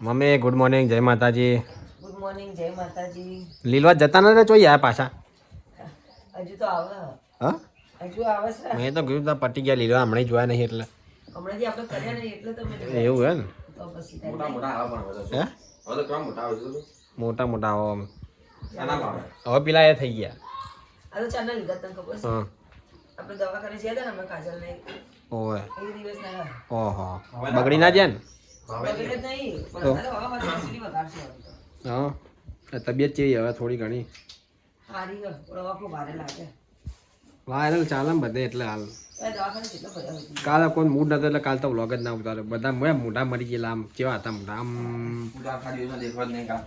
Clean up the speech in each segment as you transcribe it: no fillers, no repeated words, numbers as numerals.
Mummy good morning, જય માતાજી. Good morning, જય માતાજી. લીલવા જતા નતા જોઈએ આ પાછા. હજુ તો આવે. હા હજુ આવે છે. મેં તો કીધું તા પટી ગયા લીલવા, હમણાં જોયા નહીં એટલે. હમણાંથી આપણે કર્યા નહીં એટલે તમે એવું હે ને? તો પછી મોટા મોટા આવે પણ હે હવે તો કેમ મોટા આવે છે મોટા મોટા આવો આમ. આના ભાવે હવે પેલા એ થઈ ગયા. આ તો ચાના લીધા તને ખબર છે. હા આપણે દવાખાને ગયા હતા ને અમે કાજલ ને ઓવે એ દિવસ ના ઓહો બગડી ના જાય ને. બગડે જ નહીં પણ અત્યારે હવા મારી ખીચડી વઘારશે હવે તો. હા તબિયત કેવી હવે થોડી ઘણી સારી છે પણ હવા ખૂબ ભારે લાગે. વાયરલ ચાલે ને બધે એટલે હાલ. એ દવાખાને કેટલો ભર્યા હતી. કાલે કોઈ મૂડ નતો એટલે કાલ તો વ્લોગ જ ના ઉતારે. બધા મોઢા મરી ગયેલા આમ કેવા હતા મોઢા આમ પૂરા આખા દિવસમાં દેખવા જ નહીં કામ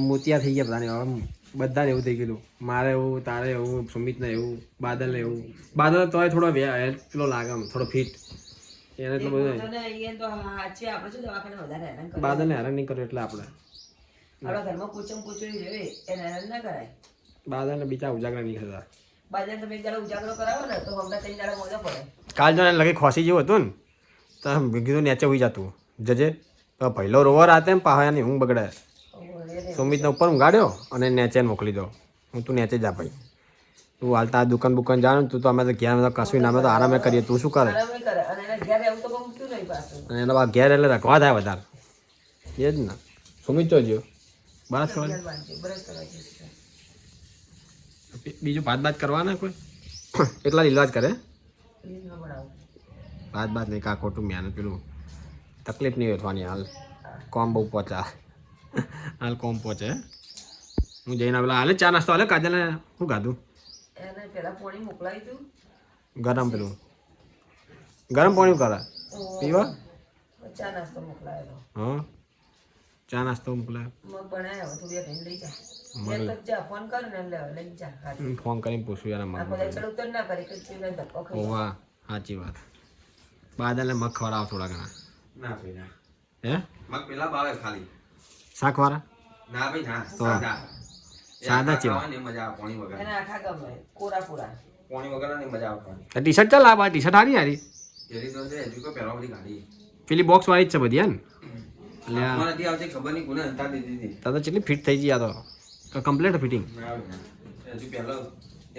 મોતિયા થઈ ગયા બધાને. આમ બધાને એવું થઈ ગયેલું. મારે એવું, તારે એવું, સુમિતને એવું, બાદલને એવું. બાદલ તોય થોડો પેલો લાગે આમ થોડો ફિટ. એને એટલું બધું તો ને અહીંયા તો સાચે આપણે શું દવાખાને વધારે હેરાન કરે. બાદલને હેરાન નહીં કર્યો એટલે આપણે આપણા ઘરમાં પૂછડી રહે એને હેરાન ના કરાય. બાદલને બીજા ઉજાગરા નહીં થતા. બાજાર તમે એક દાડો ઉજાગરો કરાવો ને તો હમણાં 3 દાડા મોજા પડે. કાલ જો લગે ખોસી જેવું હતું ને તો આમ કીધું નીચે હોઈ જતું જજે તો પહેલો રોવા રાતે એમ પાહયાની ઊંઘ બગડે. સુમિતને ઉપર ઊંઘાડ્યો અને નીચે મોકલી દો. હું તું નીચે જા ભાઈ, તું હાલતા દુકાન બુકાન જાણ તું તો અમે તો ઘેર કશું નામે તો આરામે કરીએ. તું શું કરે? આરામ કરે અને એના ઘેર એવું તો ગમતું નહીં પાછું. અને એના બાદ ઘેર એટલે રખવા થાય વધારે. એ જ ને. સુમિત ચોજ્યો બસ કરવા બ્રશ કરવા જઈશું. બીજું ભાત બાત કરવાના કોઈ એટલા લીલવા જ કરે. લીલવા બનાવું. ભાત બાત નહીં કા ખોટું મહેનત પેલું તકલીફ નહીં વેઠવાની. હાલ કોમ બહુ પહોંચા હાલ કોમ પહોંચે. હું જઈને પેલા હાલે ચા નાસ્તો હાલે કાજલને શું ખાધું એને પેલા પાણી મોકલાવી દઉં. ગરમ પેલું ગરમ પાણી કરે પીવા. ચા નાસ્તો મોકલાવેલો. હા ચા નાસ્તો મોકલાય. મગ બનાવ્યો તું બે ભાઈ લઈ જા. એક જ જા ફોન કર ને લઈ જા. હાજી. ફોન કરીને પૂછું યાર આ મગ બધા ચડું તો ના કરી કે ચીને ધક્કો ખાઈ. ઓવા સાચી વાત. બાદલને મગ ખવડાવ થોડા ઘણા. ના ભાઈ ના હે મગ પેલા ભાવે ખાલી શાકવાળા ના ભાઈ ના તો સાદા સાદા ચેવા ખાવાની મજા આવે પાણી વગર એને આખા ગમે કોરા પૂરા. પાણી વગર ની મજા આવવાની ટી શર્ટ ચાલ આ ટી શર્ટ હારી હારી તેરી તો છે હજુ કોઈ પહેરવા બધી ગાડી પેલી બોક્સ વાળી જ છે બધી હે ને. એટલે મને નથી આવતી ખબર નહીં કોને અંતા દીધી હતી તારે તો કેટલી ફિટ થઈ ગઈ આ તો કમ્પ્લીટ ફિટિંગ. ના આવે ના. હજુ પહેલો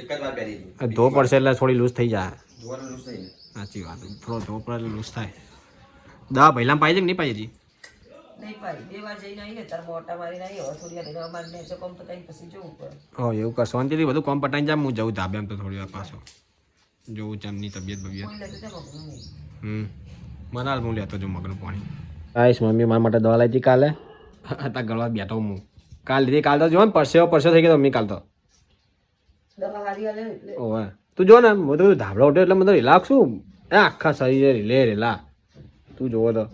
એક જ વાર પહેરી હતી ધો પડશે એટલે થોડી લૂઝ થઈ જાય. જોવાનું લૂસ થઈ સાચી વાત. થોડો ધો પડે એટલે લૂઝ થાય. દવા પહેલાં પાઈ છે કે નહીં પાઈ હજી? નહીં પાડી 2 વાર જઈને આવીને તાર મોટા મારી નહીં હવે થોડી વાર એને અમારે નેચો કોમ પતાવીને પછી જોવું પડે. હો એવું કર શાંતિથી બધું કોમ પટાઈને જાય. હું જઉં ધાબે એમ તો થોડી વાર પાછો જોઉં ચમની તબિયત બબિયત. કોઈ લેતું તો મગનું નહીં. મનાલ હું લેતો છું મગનું પાણી. આઈશ મમ્મી મારા માટે દવા લાવી હતી કાલે. હતા ગળવા બેઠો હું કાલ લીધી. કાલ તો જો ને પરસેવો થઈ ગયો મમ્મી કાલ તો. દવા હારી હાલે એટલે ઓવે તું જો ને હું તો બધું ધાબળો ઉઠ્યો એટલે મને રિલાક્સ છું. આખા શરીરે રેલા તું જોવો તો.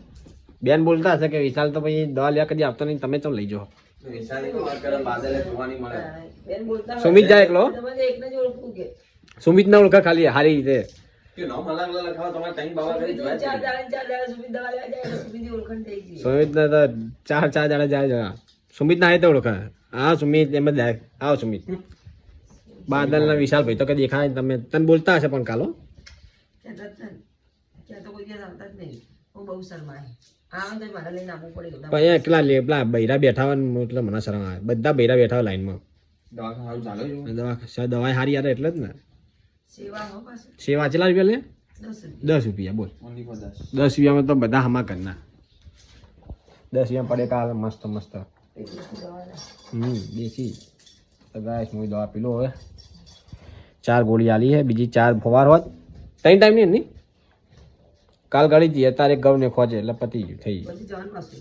બેન બોલતા હશે કે વિશાલ તો પછી દવા લેવા કદી આપતો નહીં, તમે તો લઈ જાઓ. વિશાલની તો વાત કરે બાદલે જોવાની મળે બેન બોલતા સુમિત જાય એકલો. તમારે એકને જ ઓળખું કે સુમિત ના ઓળખા ખાલી હારી રીતે. કે નામ અલગ અલગ લખાવો તમારે ટાઈમ બાવા કરી જોયા જ ચાર નહીં. દાડા સુમિત દવા લેવા જાય સુમિતની ઓળખાણ થઈ ગઈ. સુમિત ને તો ચાર દાડા જાય. સુમિત ના તો ઓળખા. હા સુમિત એમ જ જાય. આવો સુમિત. બાદલ ના વિશાલ ભાઈ તો કઈ દેખાય નહીં. તમે તને બોલતા હશે પણ કાલો કહેતા જ ને. ક્યાં તો કોઈ દિવસ આવતા જ નહીં. હું બહુ શરમાય. આવે તો મારે લઈને આવવું પડે એવું. પણ અહીંયા એકલા પેલા બૈરા બેઠા હોય એટલે મને શરમ આવે. બધા બૈરા બેઠા હોય લાઈનમાં. દવાખાનું સારું ચાલે છે દવા હારી યાર એટલે જ ને. સેવા હો પાસે સેવા કેટલા રૂપિયા લે? 10 રૂપિયા. 10 રૂપિયા બોલ. ઓનલી ફોર 10 10 રૂપિયામાં તો બધા હમા કરના. 10 રૂપિયા પડે કાલ મસ્ત મસ્ત. દવા લે. દેશી તો ગાઈસ હું દવા પીલો હવે. 4 ગોળી આલી હે, બીજી 4 ફવાર હોત 3 ટાઈમ ની ની કાલ ગાડી દી અત્યારે ગવને ખોજે એટલે પતી ગયું થઈ ગયું. પછી જવાનું પાછું.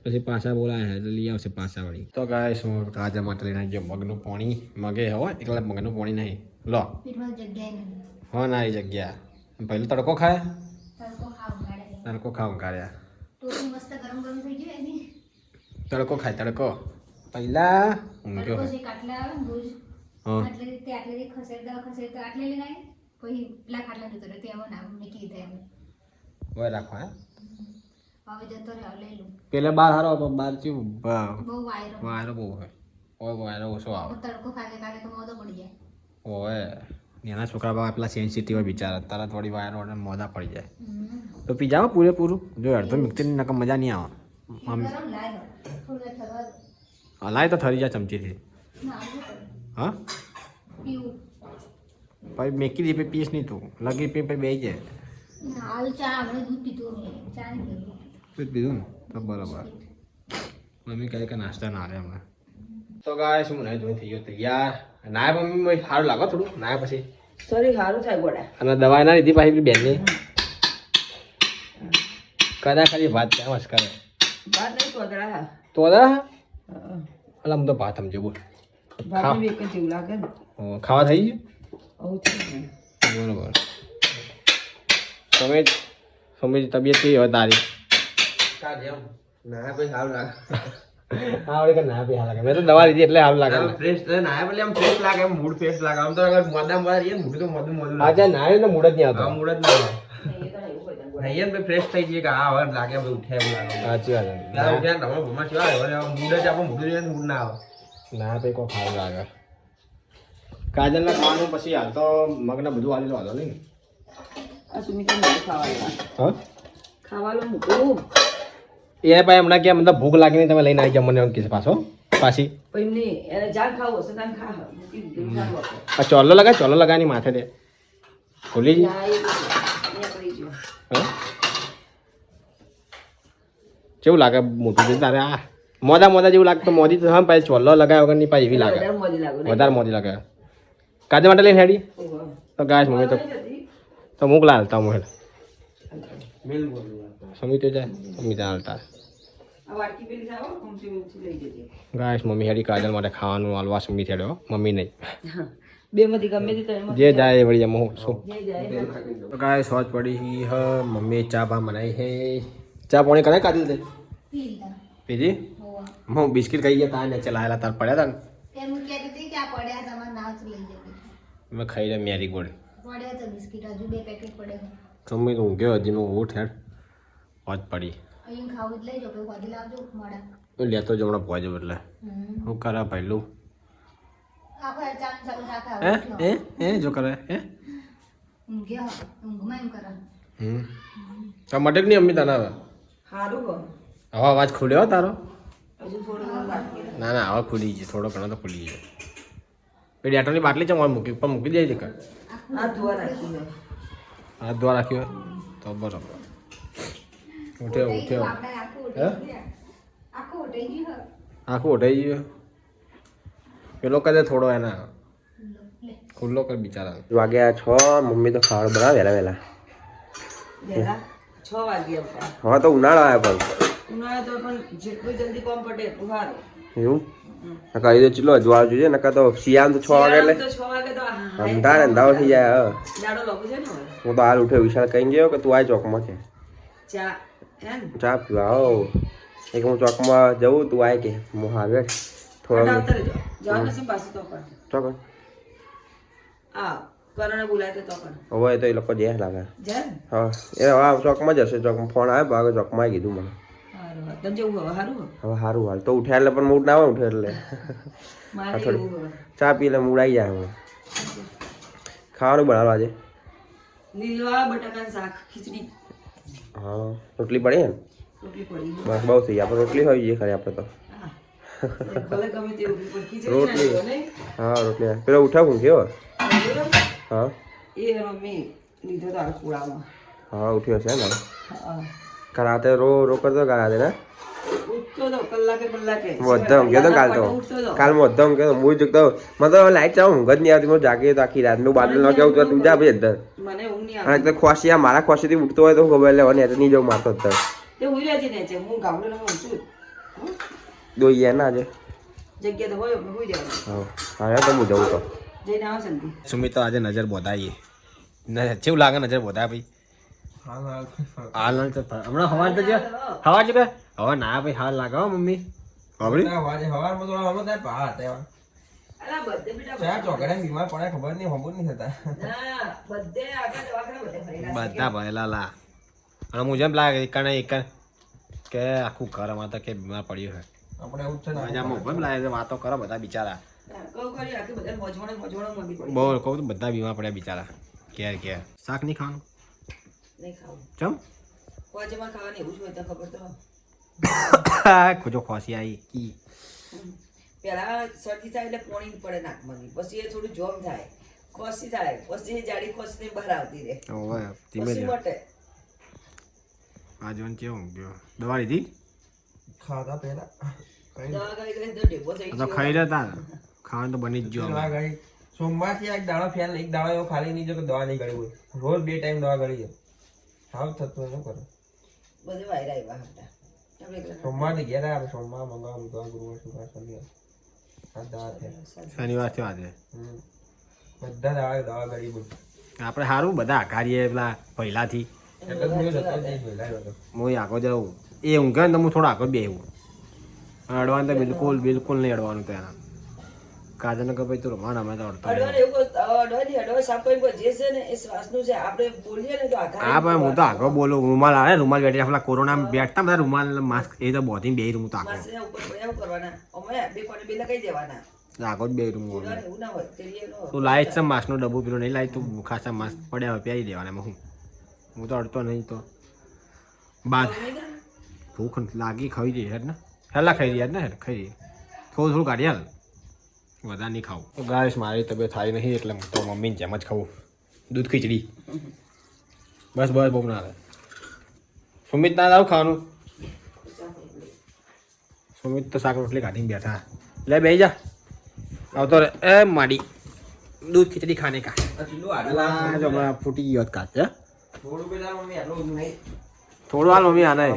પછી પાછા બોલાય એટલે લઈ આવશે પાછા વાળી. તો ગાઈસ હું તાજા માટે લઈને ગયો મગનું પાણી. મગે હોય એકલા મગનું પાણી નહીં લો હા ના એ જગ્યા પહેલો તડકો ખાય. તડકો ખાવું કાઢ્યા. તડકો ખાય તડકો પહેલા ઊંઘ્યો હોય. હા હોય રાખો હે પેલા બાર હારો પણ બાર ચેવું વાયરો બહુ હોય. હોય વાયરો ઓછો આવે હોય. નાના છોકરા બાબા પેલા સેન્સિટિવ હોય બિચારા તરત વળી વાયરો મોઢા પડી જાય. તો પી જાઓ પૂરેપૂરું. જો અડધો મિક્સર નકમ મજા નહીં આવે. હલાય તો થરી જાય ચમચીથી હા ભાઈ મેકી દે પછી પીસ નહીં તું લગી પી પછી બેસી જાય દૂધ પીધું ને તો બરાબર મમ્મી કહે કે નાસ્તા ના રે હમણાં તો ગાય શું નહીં ધોઈ થઈ ગયો તૈયાર નાય મમ્મી સારું લાગો થોડું નાય પછી સોરી સારું થાય ગોડા અને દવા ના લીધી પાછી બેનની કદા ખાલી ભાત ત્યાં મસ્ત કરે વાત નહીં તોદરા તો અલા હું તો ભાત સમજો બોલ ભાત બી એક જ જેવું લાગે ને ખાવા થઈ ગયું આવું થઈ બરોબર સમજ તબિયત કેવી હોય તારી ના ભાઈ સારું લાગે આવડે કે ના બી હાલ લાગે મેં તો દવા લીધી એટલે હાલ લાગે ફ્રેશ ના પેલે આમ ફ્રેશ લાગે આમ મૂડ ફ્રેશ લાગે આમ તો અગર મોડા મારીએ મૂડ તો મોડું લાગે આજે નાય ને મૂડ જ નહીં આવતો મૂડ જ ના આવે નહીં ભાઈ ફ્રેશ થઈ જઈએ કે આ હવે લાગે બધું ઉઠે એવું લાગે સાચી વાત ત્યારે ઉઠ્યા ને તમારા ભૂમાં થયો હવે મૂડ જ આપણું મૂડ જોઈએ મૂડ ના આવે ના ભાઈ કોઈ ખાવું લાગે કાજલના ખાવાનું પછી હાલ તો મગને બધું હાલી લો હાલો નહીં આ સુમિતા મને ખાવાનું હા ખાવાનું મૂકું એ ભાઈ હમણાં કે મતલબ ભૂખ લાગી નહીં તમે લઈને આવી જાવ મને એમ કીધું પાછો પાછી પછી એમને એને જાણ ખાવું હશે તાને ખા મૂકી દીધું સારું આપણે આ ચોલ્લો લગાની માથે દે ખુલી જ ના એ અહીંયા પડી ગયો હા કેવું લાગે મોટું છે તારે આ મોદા જેવું લાગે તો મોદી તો હા પાછી ચોલ્લો લગાવ્યા વગર ની પાછી એવી લાગે વધારે મોજી લાગુ વધારે મોદી લાગે કાજે માટે લઈને હેડી તો ગાય મમ્મી તો મોકલા હાલતા હું હેડ મેલ બોલું સમી તો જાય મમ્મી ત્યાં હાલતા આ વાટકી પેલી જાવ ઊંચી ઊંચી લઈ જજે ગાય મમ્મી હેડી કાજલ માટે ખાવાનું હાલવા સમી થેડ્યો મમ્મી નહીં બે માંથી ગમે તે તો એમાં જે જાય એ વળી જમો શું જે જાય તો ગાય સોચ પડી હ મમ્મી ચા પા બનાવી હે ચા પાણી કરે કાજલ તે પીજી હું બિસ્કિટ ખાઈ ગયા તા ને ચલાયેલા તાર પડ્યા તા મેં ખાઈ રહ્યા મેરી ગોલ્ડ મમ્મી તો ઊંઘ્યો હજી મેં ઉઠ હેડ વાત પડી લેતો જ હમણાં પહોંચો એટલે હું કરા પહેલું જો કરે મટક નહીં અમ્મી તને હવે સારું હો હવે અવાજ ખુલ્યો તારો હજુ થોડું બાકી ના હવે ખુલી ગઈ થોડો ઘણો તો ખુલી ગયો એ ડેટોની બાટલી છે મૂકી પણ મૂકી દે કર આ ધોવા રાખી હાથ ધોવા રાખ્યો તો બરાબર ઉઠ્યો આખું ઉઠાઈ ગયું પેલો કદે થોડો એના ખુલ્લો કર બિચારા વાગ્યા 6 મમ્મી તો ખાવાનું બનાવે વહેલા વહેલા 6 વાગ્યા હવે તો ઉનાળો આવ્યો પણ ઉનાળા તો પણ જેટલું જલ્દી કોમ પટે એટલું સારું એવું કહી દો ચલો જોવા જોઈએ નકા તો શિયાળ તો 6 વાગે એટલે તો 6 વાગે તો અંધારો થઈ જાય દાડો લાગુ છે ને હવે હું તો હાલ ઉઠ્યો વિશાળ કઈ ગયો કે તું આ ચોકમાં છે ચા હે ને ચા પીવા આવો એક હું ચોકમાં જવું તું આય કે હું આવે થોડો આવતા રહેજો જવાનું છે પાછું તો પણ ચોક આ કરણે બોલાય તો પણ હવે તો એ લોકો જે લાગે જાય ને હા એ હવે ચોકમાં જશે ચોકમાં ફોન આવ્યો ભાગે ચોકમાં આવી કીધું મને સારું તને જેવું હવે સારું હવે સારું હાલ તો ઉઠ્યા એટલે પણ મૂડ ના આવે ઉઠે એટલે મારે એવું હવે ચા પી એટલે મૂડ આવી જાય હવે ખાવાનું બનાવવા આજે લીલવા બટાકાનું શાક ખીચડી હા રોટલી પડી ને રોટલી પડી બસ બહુ થઈ આપણે રોટલી હોય છે ખરી આપણે તો હા ભલે ગમે તેવું પણ ખીચડી રોટલી. ના નહીં હા રોટલી પેલો ઉઠાવ હું કેવો હા એ મમ્મી લીધો તો આ કુળામાં હા ઉઠ્યો છે ને હા કરાતે રો કરતો કરાતે ને ઉઠતો તો કલાકે વધમ ગયો તો કાલ તો કાલ વધમ ગયો હું જગતો મને તો લાઈટ ચાવ ઊંઘ જ નહીં આવતી હું જાગી તો આખી રાતનું બાદલ ન કેવું તો તું જા ભાઈ અંદર મને ઊંઘ નહીં અને તો ખોસી મારા ખોસીથી ઉઠતો હોય તો ખબર લેવાની એટલે નહીં જવું મારતો જ તે હુઈ રહેજે ને છે હું ગામડે ઊંચું દોઈએ ના આજે જગ્યા તો હોય હું હુઈ જવાનું હા તો હું જવું તો જઈને આવો સંધી સુમિત તો આજે નજર બોધાઈએ કેવું લાગે નજર બોધા ભાઈ હાલ તો હમણાં હવાર તો જે હવાર છે કે હવે ના ભાઈ હાલ લાગે હો મમ્મી ખબરી અલા બધે બેટા બીમાર પડે ખબર નહીં ખબર નહીં થતા ના બધે આગળ દવાખાના બધે ફરેલા બધા ભરેલા લા અને હું જેમ લાગે એક કે આખું ઘર અમાર તો કે બીમાર પડ્યું હોય આપણે એવું છે મજા મોબાઈલ લાગે છે વાતો કરો બધા બિચારા કહું કરી આખી બધા મોજવણે મોદી પડી બહુ કહું તો બધા બીમાર પડ્યા બિચારા ઘેર શાક નહીં ખાવાનું નહીં ખાવું ચમ કોજમાં ખાવાની એવું જ હોય તો ખબર તો ખોજો ખોસી આવી કી પેલા શરદી થાય એટલે પોણી પડે નાકમાંથી, પછી એ થોડું જોમ થાય, ખોસી થાય, પછી એ જાડી ખોસી બહાર આવતી રહે, ઓવે ધીમે પછી ધીમે મટે. આ જોન કેવું ગયો દવા લીધી ખાધા પહેલા દવા ગળી ગળી તો ઢેબો થઈ આ તો ગયો. ખાઈ રહ્યા હતા ખાવાનું તો બની જ ગયો અમે. સોમવારથી એક દાડો ફેલ એક દાડો એવો ખાલી નહીં જો કે દવા નહીં ગળી હોય. રોજ 2 ટાઈમ દવા ગળી છે. હાવ થતું શું કરે? બધું વાયરા આવ્યા હતા. આપણે એકલા સોમવારથી ઘેર આવ્યા. સોમવાર મંગળવાર બુધવાર ગુરુવાર શુક્રવાર શનિવાર 7 દાડા થયા. શનિવાર થયો આજે બધા દવા ગળી બોલ. આપણે સારું બધા આઘારીએ પેલા પહેલાથી એટલે જ હું જતો જ નહીં જોયેલા હતો. હું આગળ જાઉં એ ઊંઘે ને તો હું થોડો આગળ બેહું. અડવાનું તો બિલકુલ નહીં અડવાનું તો એના કાજલ કે ભાઈ તું રમવા અમે તો અડતો નહીં. અડવાને એવું અડવાની અડવા સાફ કરીને જે છે ને એ શ્વાસનું છે. આપણે બોલીએ ને તો આઘાત હા ભાઈ હું તો આગળ બોલું રૂમાલ આવે રૂમાલ બેઠી પેલા કોરોના બેઠતા બધા રૂમાલ માસ્ક એ તો બોધી બે હું તો આગળ માસેના ઉપર પડ્યા એવું કરવાના. અમે બે કોને બે લગાઈ દેવાના. આગળ જ બે રૂમ બોલવાનું એવું ના હોય. તેરીએ તું લાઈટ છે માસ્કનો ડબ્બો પેલો નહીં લાવી તું ખાસા માસ્ક પડ્યા હોય પહેરી દેવાના એમાં હું તો અડતો નહીં તો બાદ ભૂખ લાગી ખાઈ દઈએ હેડ ને હેલા ખાઈ દઈએ ને હેડ ખાઈ દઈએ થોડું કાઢી હાલ વધારે નહીં ખાવું તો ગાઈસ મારી તબિયત થાય નહીં એટલે હું તો મમ્મીની જેમ જ ખાવું દૂધ ખીચડી બસ બહુ ના આવે સુમિત ના આવું ખાવાનું સુમિત તો શાક રોટલી કાઢીને બેઠા લે બેસી જા આવતો રે એ માડી દૂધ ખીચડી ખાને કા થોડું જો હમણાં ફૂટી ગયો કાચ હે પેલા મમ્મી આટલું નહીં. થોડું હાલ મમ્મી આને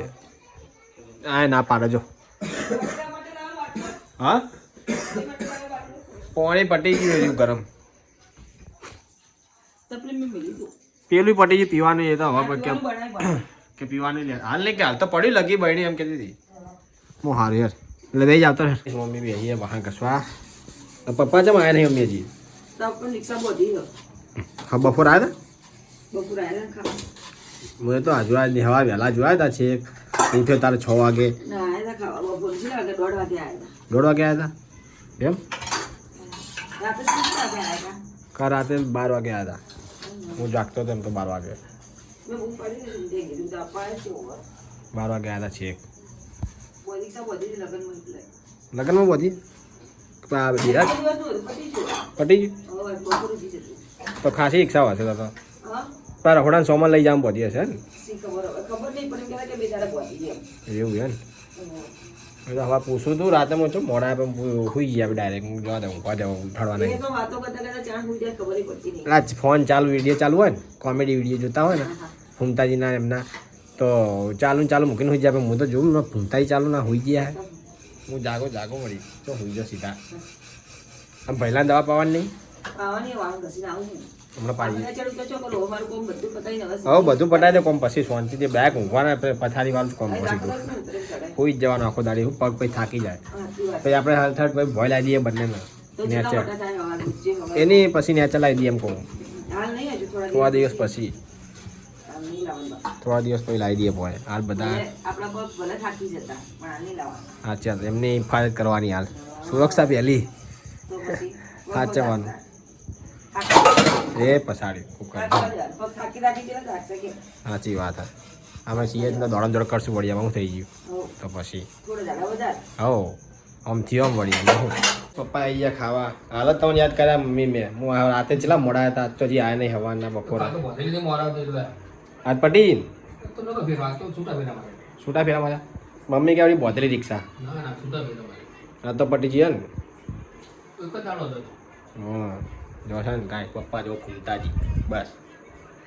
આ ના પાડે જો હા પાણી પટી ગયું ગરમ તકલીફ મેં મિલી દો. પેલું પટી ગયું પીવાનું એ તો હવે કેમ બનાવી બનાવી. કે પીવાનું લે હાલ નહીં કે હાલ તો પડ્યું લગી બહેણી એમ કહેતી હતી હું હારું યાર એટલે બે જ આવતો રે મમ્મી બી અહીંયા બહાર કસવા પપ્પા ચમ આવ્યા નહીં મમ્મી હજી તો આપણે રિક્ષા બોધી ગયો. હા બપોર આવ્યા હતા બપોર આવ્યા ખાવા. મેં તો હજુ આજ હવા વહેલા જોયા હતા છે ઉઠ્યો તારે 6 વાગે ના આવ્યા હતા ખાવા. બપોર છે વાગે 1:30 વાગે આવ્યા હતા. 1:30 વાગે આવ્યા હતા એમ રાતે કેટલા વાગે આવ્યા હતા? કા રાતે 12 વાગે આવ્યા હતા હું જાગતો હતો એમ તો 12 વાગે મેં બૂમ પાડી દીધી. તે કીધું તો અપાય છે ઓવર. 12 વાગે આવ્યા હતા છેક રિક્ષા બોધી હતી લગ્નમાં એટલે. લગ્નમાં બધી ધીરાજ દિવસનું હતું, પતી ગયું. પટી ગયું હવે બપોર ઉઠી જતી. તો ખાસી રિક્ષા હશે તો હા તારા રખોડાને સોમાં લઈ જવા બધી હશે ને શી ખબર હવે. ખબર નહીં પણ એમ કહેતા કે બે દાડા બોધી ગઈ એમ. એવું છે ને તો હવે પૂછું તું રાતે હું છું મોડા પણ સુઈ ગયા ડાયરેક્ટ જવા દઉં ઊંઘવા જાઉં ઉઠાડવા એ નહીં તો વાતો કરતા કરતા ચાણ હોઈ જાય ખબર પડતી નહીં. આ ફોન ચાલુ વિડીયો ચાલુ હોય ને કોમેડી વિડીયો જોતા હોય ને ફૂમતાજીના એમના તો ચાલુ મૂકીને હોઈ જાય પણ હું તો જોઉં ને ફૂમતાજી ચાલુ ના હોઈ ગયા હું જાગો મળી તો હોઈ જાઉં સીધા આમ પહેલાં દવા પાવાની નહીં આવવાની વાળ ઘસીને આવું હું. હમણાં પાડી આપણે ચડું તો ચોકલો અમારું કોમ બધું પતાવીને હવે હવે બધું પટાઈ દે કોમ પછી શાંતિથી બેગ ઊંઘવાના પથારી વાળું જ કોમ અહીં પછી રાખો ને ઉતરીને ચડાય. હોઈ જ જવાનો આખો દાડી હું પગ પછી થાકી જાય સાચી વાત. પછી આપણે હાલ થર્ડ પછી ભોય લાવી દઈએ બંનેને તો જેટલા નેચર મોટા થાય હવાનું જે હવે. એની પછી નેચર લાવી દઈએ એમ કહું હાલ નહીં હજુ થોડા દિવસ પછી હાલ નહીં લાવવાનું બા. થોડા દિવસ પછી લાવી દઈએ ભોય હાલ બધા ભલે આપણા પગ ભલે થાકી જતા પણ હાલ નહીં લાવવાનું. સાચા એમની હિફાજત કરવાની હાલ સુરક્ષા પહેલી તો પછી સાચવવાનું થાકી એ પછાડ્યું કુકર જાય. પગ થાકી રાખી જાય રાખશે કે સાચી વાત હા અમે છીએ જ દોડમ દોડ કરશું વળી હું થઈ ગયું હો, તો પછી થોડો ઝાડા વધારે. હો આમ થયો આમ વળી હું પપ્પા આવી ગયા ખાવા હાલ જ તમને યાદ કર્યા મમ્મી મેં હું આ રાતે ચેલા મોડા હતા આજ તો હજી આયા નહીં હવાના બપોરા આજ પટી છૂટા ફેરા મારા મમ્મી કે આવડી બોતરી રિક્ષા આ તો પટી જઈએ ને હા જો છે ને ગાય પપ્પા જો ફૂમતાજી બસ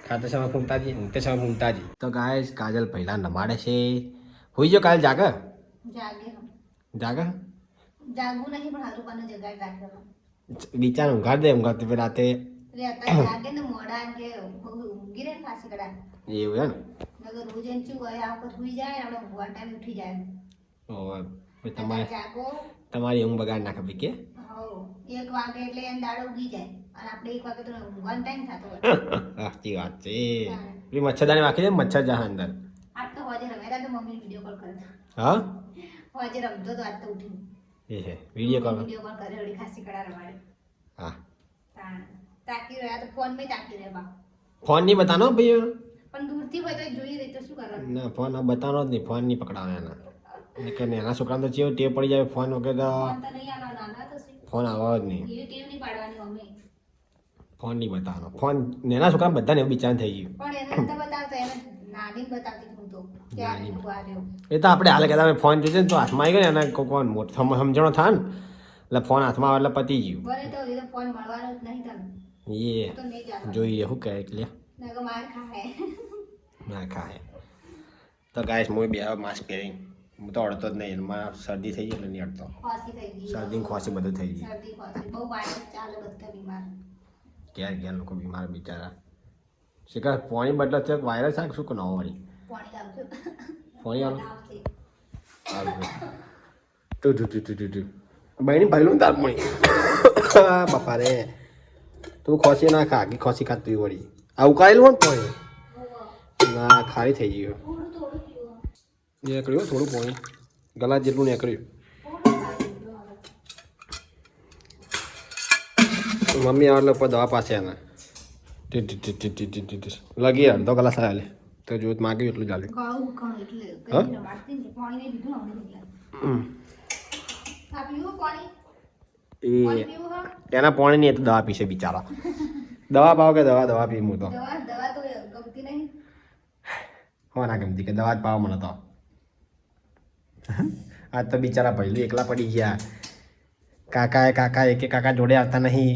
ખાતે સમય ફૂમતાજી ઊંઘતે સમય ફૂમતાજી તો ગાય કાજલ પહેલા નમાડે છે હોઈ જો કાલ જાગે જાગે હમ. જાગે જાગવું નહીં પણ હારું પાનું જગાડ રાખેલો બિચાર ઊંઘાડ દે ઊંઘાડ પેલા રાતે એટલે અત્યારે જાગે ને મોડા એમ કે ઊંઘી રહે ને પાછી કડા એવું હે નગર રોજ એમ શું હોય આ વખત સુઈ જાય આપણે ઊંઘવા ટાઈમે ઉઠી જાય ને ઓય પછી તમારે તમારે જાગો તમારી ઊંઘ બગાડ નાખે ભી કે હો 1 વાગે એટલે એને દાડો ઉગી જાય અને આપણે 1 વાગે તો ઊંઘવાનો ટાઈમ થતો હોય સાચી વાત છે પેલી મચ્છરદાની વાંખી દે મચ્છર જા અંદર આજ તો હોજે રમેલા તો મમ્મી વિડીયો કોલ કરે હા હોજે રમતો તો આજ તો ઉઠીને એ છે વિડીયો કોલ વિડીયો કોલ કરે વળી ખાસી કડા રમાડે હા તાણ તાકી રહ્યા તો ફોન માં તાકી રહે બા ફોન નહીં બતાનો ભાઈ પણ દૂરથી હોય તો જોઈ રહી તો શું કરવાનું ના ફોન બતાનો જ નહીં ફોન નહીં પકડાવાનો એના એટલે કે નાના છોકરાને તો ચેવું ટેવ પડી જાય ફોન વગર તો ફોન તો નહીં આલો, નાના તો છે. ફોન આવવા જ નહીં. એવી ટેવ નહીં પાડવાની અમે. ફોન નહીં બતાવવાનો. ફોન નાના છોકરા બધાને એવું બિચાર થઈ ગયું. પણ એને નતા બતાવતા, એને નાની જ બતાવતી હું તો કે આ નાની. રીતનું આ રહ્યું. એ તો આપણે હાલ કહેતા ફોન જોઈશે ને તો હાથમાં આવી ગયો ને એને કોણ મોટો સમજણો થાય ને એટલે ફોન હાથમાં આવે એટલે પતી ગયું. ભલે તો એ તો ફોન મળવાનો જ નહીં તને. એ તો નહીં જ આપવાનો. જોઈએ શું કહે એટલે નકર માર ખાય. ના ખાય. તો ગાઈસ હું બે માસ્ક પહેરી હું તો અડતો જ નહીં એમાં શરદી થઈ ગઈ એટલે નહીં અડતો. ખોસી થઈ ગઈ. શરદી ને ખોસી બધું થઈ ગયું. શરદી ખોસી બહુ વાયરસ ચાલે, બધા બીમાર. ઘેર લોકો બીમાર બિચારા શિકાર પાણી બદલા છે વાયરસ આ શું નવો વળી પાણી લાવજો. પાણી આલો આવશે. તું બહેની ભાઈલું ને તાર પાણી બાપા રે તું ખોસી ના ખા કે ખોસી ખાતું વળી આ ઉકાળેલું હોય ને પાણી ના ખારી થઈ ગયું થોડું થોડું પીવો. નીકળ્યું થોડું પાણી ગલાસ જેટલું નીકળ્યું. મમ્મી આવે એટલે દવા પાસે એના લગી અડધો કલાક ચાલે તો જો માગ્યું એટલું ચાલે. ગળું ઘણું એટલે હા? કઈ રમાડતી ને પાણી નહીં દીધું ને અમને એટલે. આ પીવું પાણી? પાણી એ પીવું હા? એના પાણી નહીં એ તો દવા પીશે બિચારા. દવા પાવ કે દવા પી હું તો દવા તો ગમતી નહીં. હો ના ગમતી કે દવા જ પાવ મને તો. આજ તો બિચારા પહેલું એકલા પડી ગયા. કાકા એકે કાકા જોડે આવતા નહીં.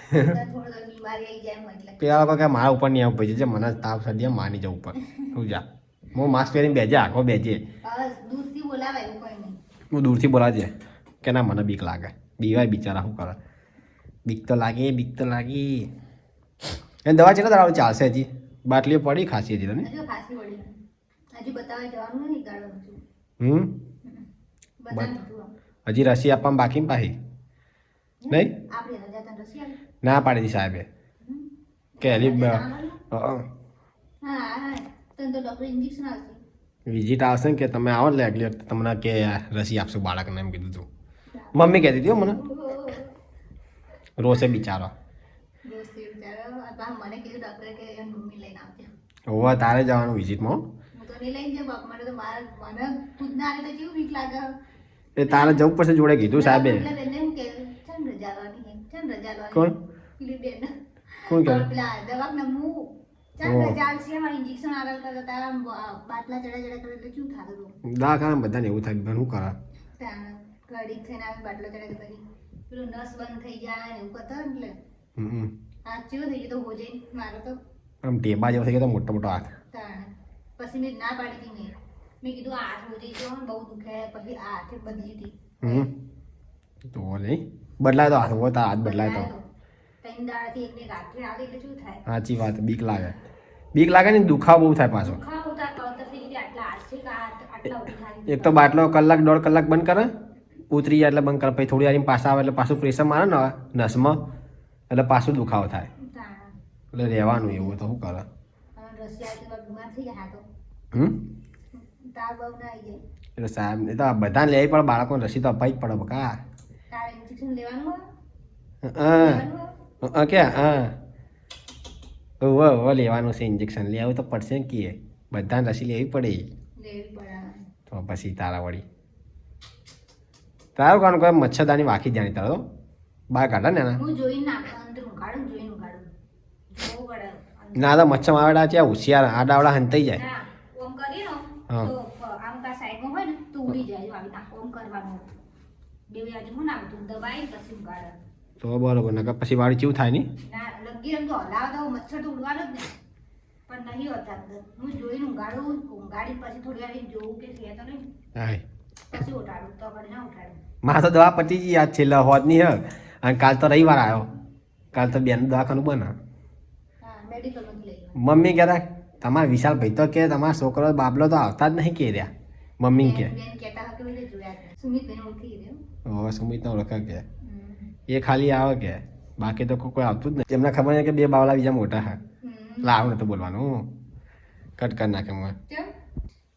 થોડો બીમારી આવી જાય એમ એટલે. પેલા લોકો કે મારા ઉપર નહીં આવું ભાઈ છે મને તાવ શરદી માની જવું ઉપર તું જા હું માસ્ક પહેરીને બેજે આખો બેજે બસ દૂરથી બોલાવે એવું કઈ નહીં. હું દૂરથી બોલાજે કે ના મને બીક લાગે બીવાય બિચારા શું કરે બીક તો લાગી એ દવા છે ને તારા ચાલશે હજી બાટલીઓ પડી ખાસી હજી તને હજુ ફાંસી વળી નહીં. હજુ બતાવવા જવાનું નહીં ગાળો. બતાવી દીધું. હજી રસી આપવામાં બાકી ને પાછી નહીં આપણે રજા તને રસી આપી. ના પાડી દી સાહેબે કે હલી હા તને તો ડોક્ટર ઇન્જેક્શન આપશે. વિઝિટ આવશે ને કે તમે આવો ને આગલી વખતે તમને કે રસી આપશું બાળકને એમ કીધું તું મમ્મી કહેતી હતી હો મને રોશે બિચારો દોસ્તી વિચારો અથવા મને કીધું ડોક્ટરે કે એમ મમ્મી લઈને આવજો. હોવા તારે જવાનું વિઝિટમાં હું તો નહીં લઈને જાઉં બાપ, મને તો મને ખુદ ના આવે તો કેવું બીક લાગે. એ તારે જવું પડશે જોડે કીધું સાહેબે પેલા બેનને હું કે ચમ રજા લેવાની ચમ રજા લેવાની. કોણ પેલી બેન કોણ કહે પેલા દવાખાને હું ચમ ઓહ. રજા છે મારે ઇન્જેક્શન આવેલ કરતા તારા બાટલા ચડા કરે એટલે શું થતું હતું. દવાખાના બધાને એવું થાય શું કરે ઘડીક થઈને આવે બાટલો ચડે કરી પેલું નસ બંધ થઈ જાય ને એવું કરતા હોય ને એટલે હમ. હાથ ચેવો થઈ ગયો તો હોજે મારો તો આમ ટેબા જેવો થઈ ગયો તો મોટો મોટો હાથ તાણ. પછી મેં ના પાડી હતી મેં કીધું આ હાથ હોજે ગયો ને બહુ દુખે પછી આ હાથે બદલી હતી. હમ તો નહીં બદલાય તો હાથ હોય તાર હાથ બદલાય તો ત્રણ દાડાથી એકને રાત્રે આવે એટલે શું થાય સાચી વાત બીક લાગે ને દુખાવો બહુ થાય પાછો ખાવ ઉતાર કળતર થઈ ગઈ આટલા હાથ છે કે આટલા ઉભી થાય. એક તો બાટલો કલાક દોઢ કલાક બંધ કરે ઉતરી જાય એટલે બંધ કરે પછી થોડી વાર પાછા આવે એટલે પાછું પ્રેશર મારે ને નસમાં એટલે પાછું દુખાવો થાય તાણ. એટલે રહેવાનું એવું તો શું કરે અને રસી આવી તો બીમાર થઈ ગયા તો હમ તાવ બહુ ના આવી જાય. એટલે સાહેબ એ તો બધાને લેવી પડે બાળકોને રસી તો અપાઈ જ પડે બકા તારે ઇન્જેક્શન લેવાનું હોય? હા લેવાનું હોય? ક્યાં હા ઓ લેવાનું છે ઇન્જેક્શન લેવું તો પડશે ને કીએ બધાને રસી લેવી પડે લેવી પડે. તો પછી તારા વળી તારું કારણ કોઈ મચ્છરદાની વાંખી જાણી તારો તો બહાર કાઢે ને એના હું જોઈને નાખું અંદર ઊંઘાડું ને જોઈને ઊંઘાડું. બહુ પડે. ના તો મચ્છર માવડા છે હોશિયાર આડાવડા હંતાઈ જાય ના, ઓમ કરીએ ને હા. તો આમ કા સાઈડમાં હોય ને તો ઉડી જાય. આવી નાખો ઓમ કરવાનું. બે બાજુ હું નાખું દબાઈ પછી ઊંઘાડે. તો બરોબર નકર પછી વાળી કેવું થાય નહીં ના લગી એમ તો હલાવતા હોય મચ્છર તો ઉડવાનો જ ને પણ નહીં હોતા અંદર. હું જોઈને ઊંઘાડું ઊંઘાડી પછી થોડી વાર એને જોઉં કે છે તો નહીં હાય પછી ઉઠાડું તો ઘડી ના ઉઠાડું. મારે તો દવા પતી ગઈ યાદ છેલ્લા હોત નહીં હ અને કાલ તો રવિવાર આવ્યો કાલ તો બેન દવાખાનું બને હા મેડિકલમાંથી લઈ લો. મમ્મી કહેતા તમારા વિશાલ ભાઈ તો કે તમારા છોકરો બાબલો તો આવતા જ નહીં કે રહ્યા મમ્મી કે બેન કહેતા હતા કે બધે જોયા છે. સુમિતભાઈને ઓળખી રહ્યો. ઓ સુમિત ઓળખા કે એ ખાલી આવે કે બાકી તો કોઈ આવતું જ નહીં એમને ખબર છે કે બે બાવલા બીજા મોટા હા એટલે આવું નતું બોલવાનું કટ કરી નાખે મને કેમ?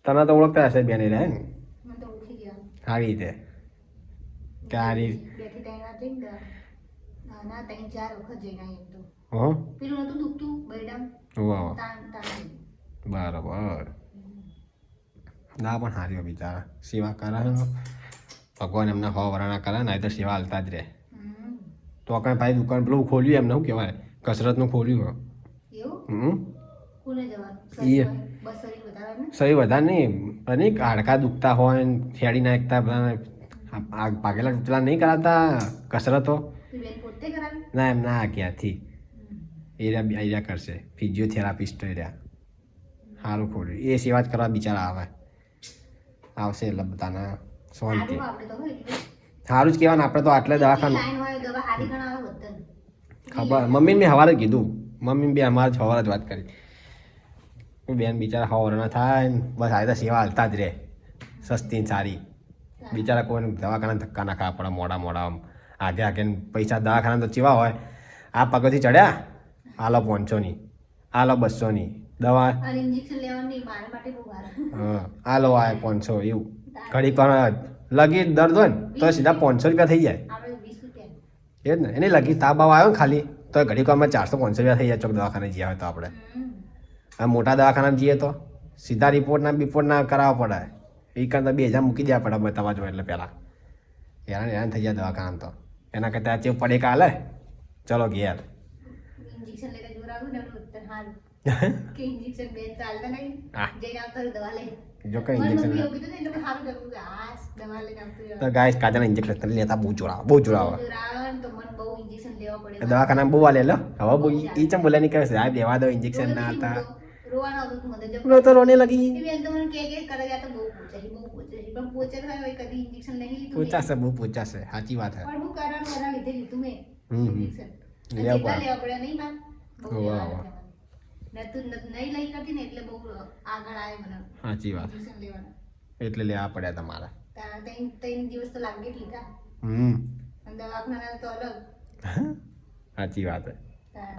તને તો ઓળખતા હશે બેન રહે ને મને તો ઓળખી ગયા. સારી રીતે કે આ રીત બેથી ત્રણ વાર જઈને ના 3-4 વખત જઈને આવી એમ તો. હો પેલું નતું દુખતું બૈડામ વાહ તાણ તાણ. બરાબર ના પણ હાર્યો બિચારા સેવા કરે છે. ભગવાન એમના હો વરાણા કરે ને તો સેવા હાલતા જ રહે. તો કઈ ભાઈ દુકાન પેલું ખોલ્યું એમને શું કહેવાય કસરતનું ખોલ્યું. એવું કોને જવાનું એ બસ સરી વધારે ને સહી વધારે નહીં પણ નહીં હાડકા દુખતા હોય ને ખેડી નાખતા પેલા પાકેલા પેલા નહીં કરાતા કસરતો. તું બેન પોતે કરાવે ના એમ ના ક્યાંથી એરિયા કરશે ફિઝિયોથેરાપિસ્ટ રહ્યા સારું ખોલ્યું એ સેવા જ કરવા બિચારા આવે આવશે એટલે બધાના શાંતિ સારું આપણે તો હોય એટલે સારું જ કહેવાય ને આપણે તો આટલે દવાખાનું લાઈન હોય દવા હારી ગણાવે બધાને ખબર મમ્મીને મેં સવારે કીધું મમ્મી બી અમારે સવારે જ વાત કરી બેન બિચારા સવારના થાય ને બસ આ સેવા હાલતા જ રહે સસ્તી ને સારી બિચારા કોઈને દવાખાના ધક્કા ના ખાવા પડે મોડા મોડા આગે આગે પૈસા દવાખાના તો ચેવા હોય આ પગથી ચડ્યા આલો 500ની આલો 200ની દવા અને ઇન્જેક્શન લેવાનું નહીં મારા માટે બહુ વાર આલો આ 500 એવું ઘડી પર લગી દર્દ હોય ને તો સીધા 500 રૂપિયા થઈ જાય આપણે 20 રૂપિયા એ જ ને એને લગી તાપ બાવ આવ્યો ને ખાલી તો ઘડી કારમાં 400-500 રૂપિયા થઈ જાય ચોક દવાખાને જ્યાં હોય તો આપણે આ મોટા દવાખાનામાં જઈએ તો સીધા રિપોર્ટના કરાવવા પડે એ કરતાં 2000 મૂકી દેવા પડે બતાવવા જોઈએ એટલે પહેલાં હેરાન થઈ જાય દવાખાના તો એના કરતાં ચેપ પડે કાલે ચલો ઘેર ઇન્જેક્શન લેતા જોર આવ્યું ને એટલે ઉત્તર હાલ કે ઇન્જેક્શન બેન ચાલતા નહીં હા. જઈને આવતા હોય દવા લઈ જો કઈ મારી ઇન્જેક્શન મમ્મી એવું કીધું ને એટલે મેં સારું કર્યું કે આ દવા લઈને આવતું તો રહેવાનું. ગાય કાજાના ઇન્જેક્શન લેતા બહુ જોરાવે જોર આવે ને તો મને બહુ ઇન્જેક્શન લેવા પડે દવાખાના બહુ વાલે લો હવે બહુ ઈ ચમ બોલે નહીં કહે સાહેબ દેવા દો ઇન્જેક્શન ના હતા રોવાનો હતો તું મને નો તો રોને લગી એ બેન તો મને કે કરે આ તો બહુ પૂછે પણ પૂછે તો હોય કદી ઇન્જેક્શન નહીં લીધું મેં. પૂછાશે બહુ પૂછાશે સાચી વાત હે પણ હું કરવાનું બધા લીધે લીધું મેં હમ. ઇન્જેક્શન લેવા જેટલા પડે. લેવા પડે નહીં માર બહુ વાહ, લેવા વાહ. ને તું નહીં લઈ કરતી ને એટલે બહુ આગળ આવે મને સાચી વાત ઇન્જેક્શન લેવાના એટલે લેવા પડ્યા તમારા ત્રણ દિવસ તો લાગે જ લીધા હમ અને દવાખાના તો અલગ સાચી વાત હે તાર